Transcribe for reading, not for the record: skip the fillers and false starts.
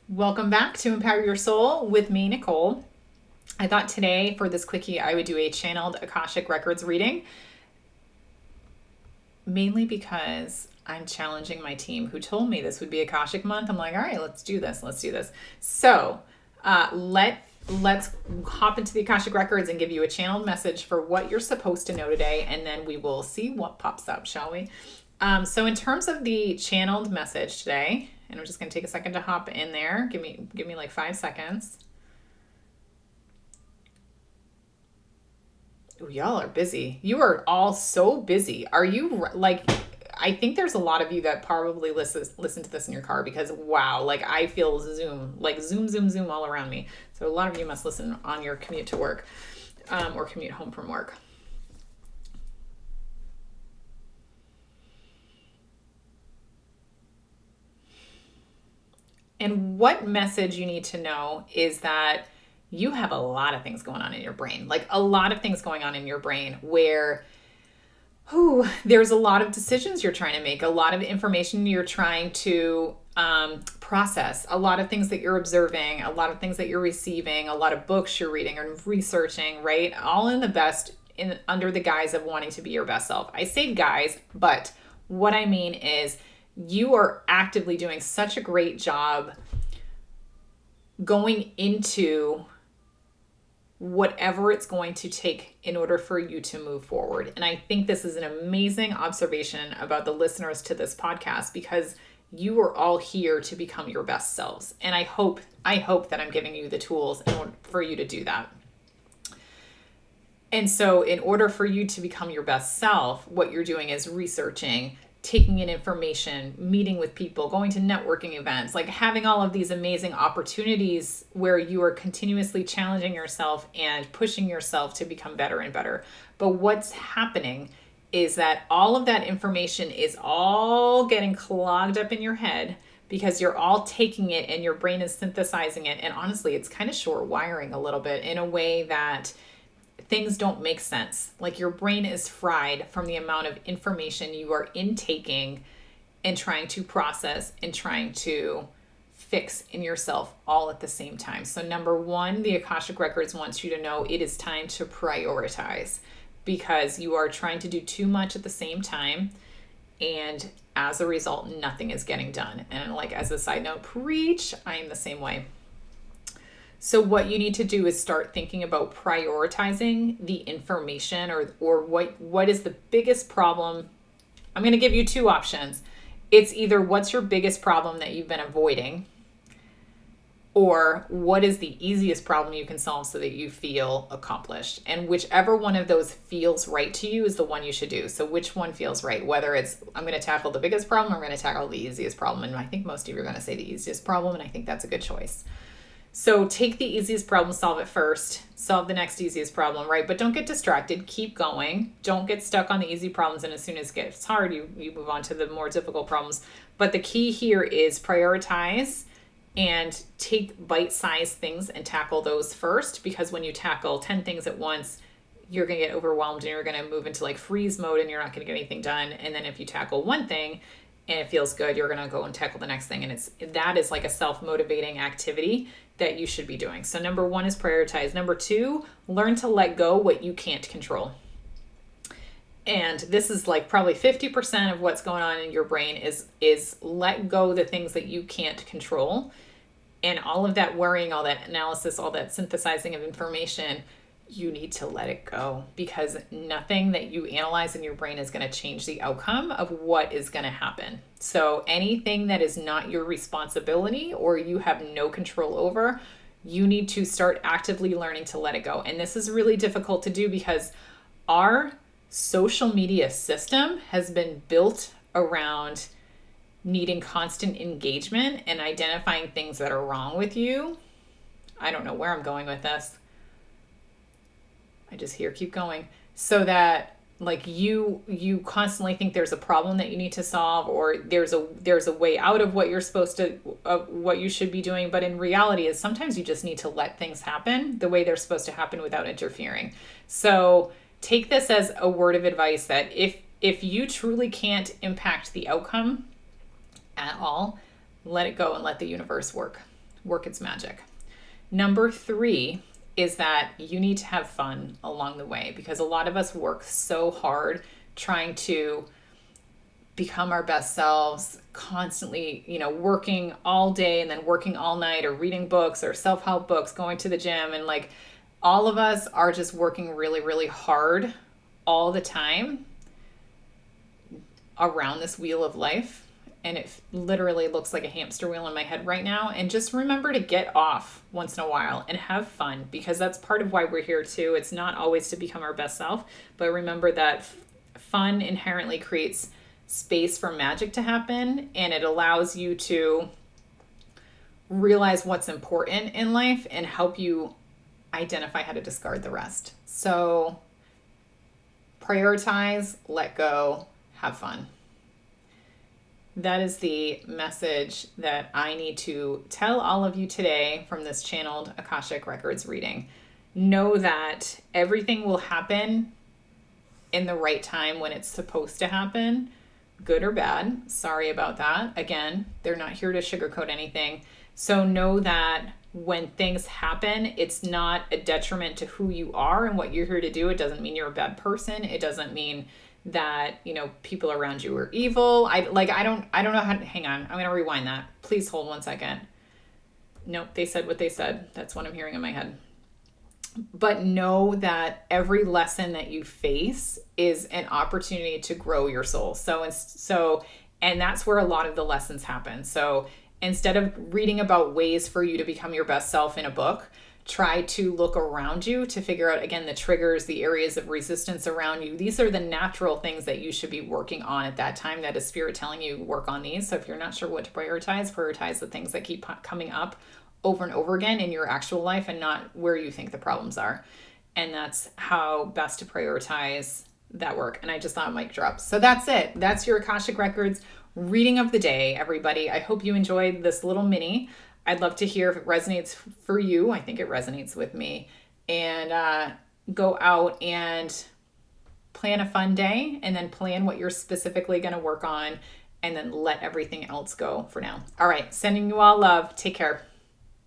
Welcome back to Empower Your Soul with me, Nicole. I thought today for this quickie I would do a channeled Akashic Records reading, mainly because I'm challenging my team who told me this would be Akashic Month. I'm like, all right, let's do this. So let's hop into the Akashic Records and give you a channeled message for what you're supposed to know today, and then we will see what pops up, shall we? So in terms of the channeled message today, and I'm just going to take a second to hop in there. Give me like 5 seconds. Ooh, y'all are busy. You are all so busy. Are you like, I think there's a lot of you that probably listen to this in your car because wow, like I feel zoom all around me. So a lot of you must listen on your commute to work or commute home from work. And what message you need to know is that you have a lot of things going on in your brain, like a lot of things going on in your brain where there's a lot of decisions you're trying to make, a lot of information you're trying to process, a lot of things that you're observing, a lot of things that you're receiving, a lot of books you're reading and researching, right? All in the best, under the guise of wanting to be your best self. I say guys, but what I mean is you are actively doing such a great job going into whatever it's going to take in order for you to move forward. And I think this is an amazing observation about the listeners to this podcast because you are all here to become your best selves. And I hope that I'm giving you the tools in order for you to do that. And so in order for you to become your best self, what you're doing is researching, taking in information, meeting with people, going to networking events, like having all of these amazing opportunities where you are continuously challenging yourself and pushing yourself to become better and better. But what's happening is that all of that information is all getting clogged up in your head because you're all taking it and your brain is synthesizing it. And honestly, it's kind of short wiring a little bit in a way that things don't make sense. Like your brain is fried from the amount of information you are intaking and trying to process and trying to fix in yourself all at the same time. So number one, the Akashic Records wants you to know it is time to prioritize because you are trying to do too much at the same time. And as a result, nothing is getting done. And like as a side note, preach, I am the same way. So what you need to do is start thinking about prioritizing the information or what is the biggest problem. I'm going to give you two options. It's either what's your biggest problem that you've been avoiding or what is the easiest problem you can solve so that you feel accomplished. And whichever one of those feels right to you is the one you should do. So which one feels right? Whether it's I'm going to tackle the biggest problem or I'm going to tackle the easiest problem. And I think most of you are going to say the easiest problem, and I think that's a good choice. So take the easiest problem, solve it first, solve the next easiest problem, right? But don't get distracted. Keep going. Don't get stuck on the easy problems. And as soon as it gets hard, you move on to the more difficult problems. But the key here is prioritize and take bite-sized things and tackle those first. Because when you tackle 10 things at once, you're going to get overwhelmed and you're going to move into like freeze mode and you're not going to get anything done. And then if you tackle one thing and it feels good, you're going to go and tackle the next thing. And that is like a self-motivating activity that you should be doing. So number one is prioritize. Number two, learn to let go what you can't control. And this is like probably 50% of what's going on in your brain is let go the things that you can't control. And all of that worrying, all that analysis, all that synthesizing of information, you need to let it go because nothing that you analyze in your brain is going to change the outcome of what is going to happen. So anything that is not your responsibility or you have no control over, you need to start actively learning to let it go. And this is really difficult to do because our social media system has been built around needing constant engagement and identifying things that are wrong with you. I don't know where I'm going with this. I just hear keep going. So that like you constantly think there's a problem that you need to solve or there's a way out of what you're supposed to what you should be doing, but in reality is sometimes you just need to let things happen the way they're supposed to happen without interfering. So take this as a word of advice that if you truly can't impact the outcome at all, let it go and let the universe work. work its magic. Number 3 is that you need to have fun along the way, because a lot of us work so hard trying to become our best selves, constantly, working all day and then working all night, or reading books or self-help books, going to the gym. And like, all of us are just working really, really hard all the time around this wheel of life. And it literally looks like a hamster wheel in my head right now. And just remember to get off once in a while and have fun, because that's part of why we're here too. It's not always to become our best self, but remember that fun inherently creates space for magic to happen, and it allows you to realize what's important in life and help you identify how to discard the rest. So prioritize, let go, have fun. That is the message that I need to tell all of you today from this channeled Akashic Records reading. Know that everything will happen in the right time when it's supposed to happen, good or bad. Sorry about that. Again, they're not here to sugarcoat anything. So know that when things happen, it's not a detriment to who you are and what you're here to do. It doesn't mean you're a bad person. It doesn't mean that, people around you are evil. I don't know how to, hang on. I'm going to rewind that. Please hold one second. Nope. They said what they said. That's what I'm hearing in my head. But know that every lesson that you face is an opportunity to grow your soul. And that's where a lot of the lessons happen. So instead of reading about ways for you to become your best self in a book, try to look around you to figure out, again, the triggers, the areas of resistance around you. These are the natural things that you should be working on at that time. That is spirit telling you work on these. So if you're not sure what to prioritize the things that keep coming up over and over again in your actual life and not where you think the problems are. And that's how best to prioritize that work. And I just thought mic drop. So that's it. That's your Akashic Records reading of the day, everybody. I hope you enjoyed this little mini. I'd love to hear if it resonates for you. I think it resonates with me. And go out and plan a fun day, and then plan what you're specifically going to work on, and then let everything else go for now. All right. Sending you all love. Take care.